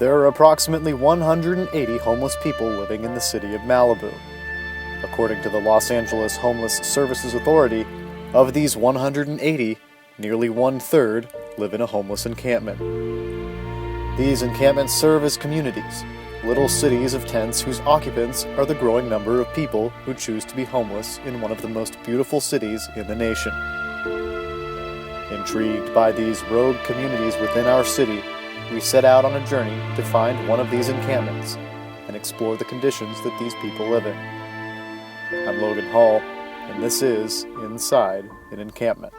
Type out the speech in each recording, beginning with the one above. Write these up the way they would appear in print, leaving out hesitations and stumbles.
There are approximately 180 homeless people living in the city of Malibu. According to the Los Angeles Homeless Services Authority, of these 180, nearly one-third live in a homeless encampment. These encampments serve as communities, little cities of tents whose occupants are the growing number of people who choose to be homeless in one of the most beautiful cities in the nation. Intrigued by these rogue communities within our city, we set out on a journey to find one of these encampments and explore the conditions that these people live in. I'm Logan Hall, and this is Inside an Encampment.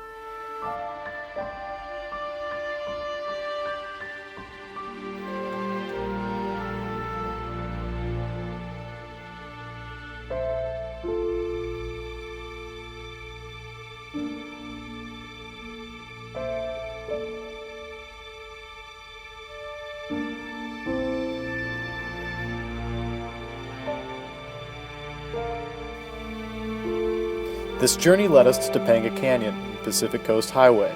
This journey led us to Topanga Canyon, Pacific Coast Highway,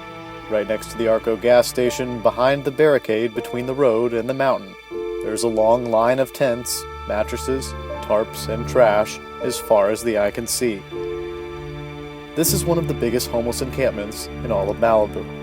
right next to the Arco gas station. Behind the barricade between the road and the mountain, there's a long line of tents, mattresses, tarps, and trash as far as the eye can see. This is one of the biggest homeless encampments in all of Malibu.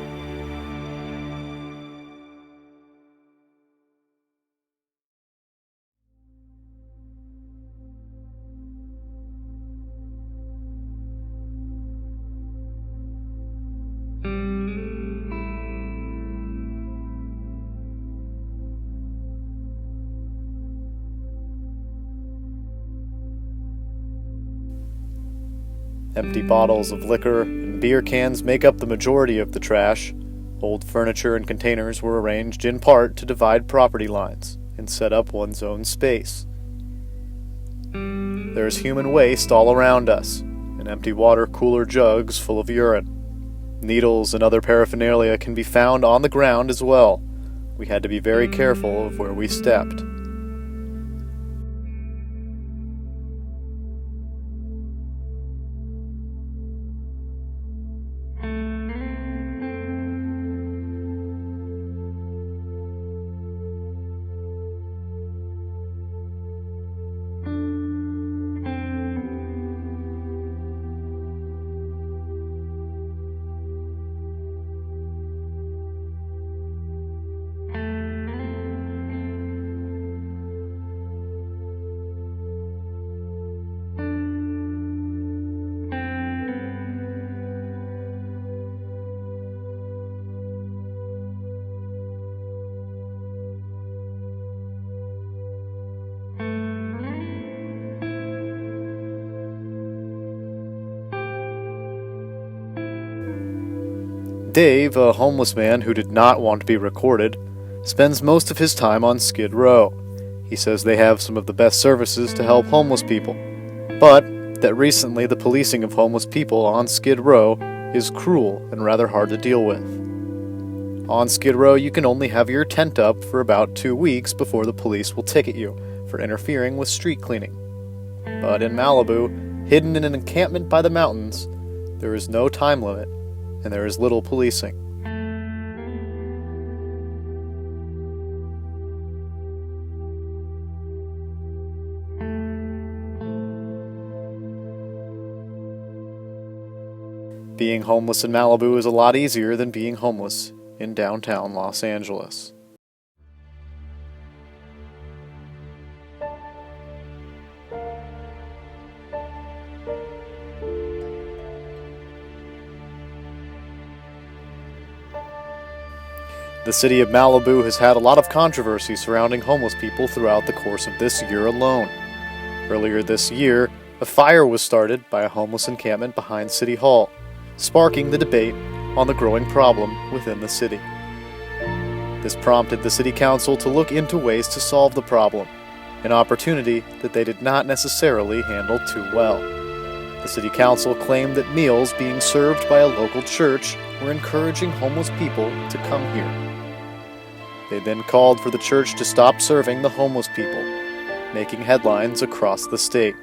Empty bottles of liquor and beer cans make up the majority of the trash. Old furniture and containers were arranged in part to divide property lines and set up one's own space. There is human waste all around us, and empty water cooler jugs full of urine. Needles and other paraphernalia can be found on the ground as well. We had to be very careful of where we stepped. Dave, a homeless man who did not want to be recorded, spends most of his time on Skid Row. He says they have some of the best services to help homeless people, but that recently the policing of homeless people on Skid Row is cruel and rather hard to deal with. On Skid Row, you can only have your tent up for about 2 weeks before the police will ticket you for interfering with street cleaning. But in Malibu, hidden in an encampment by the mountains, there is no time limit, and there is little policing. Being homeless in Malibu is a lot easier than being homeless in downtown Los Angeles. The city of Malibu has had a lot of controversy surrounding homeless people throughout the course of this year alone. Earlier this year, a fire was started by a homeless encampment behind City Hall, sparking the debate on the growing problem within the city. This prompted the City Council to look into ways to solve the problem, an opportunity that they did not necessarily handle too well. The City Council claimed that meals being served by a local church were encouraging homeless people to come here. They then called for the church to stop serving the homeless people, making headlines across the state.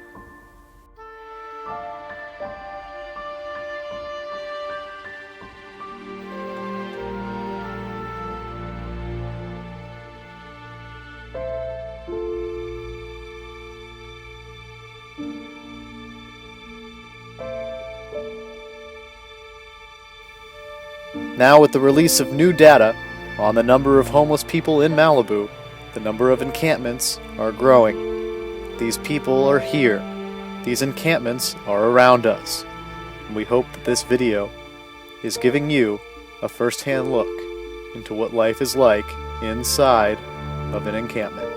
Now, with the release of new data on the number of homeless people in Malibu, the number of encampments are growing. These people are here. These encampments are around us. And we hope that this video is giving you a first-hand look into what life is like inside of an encampment.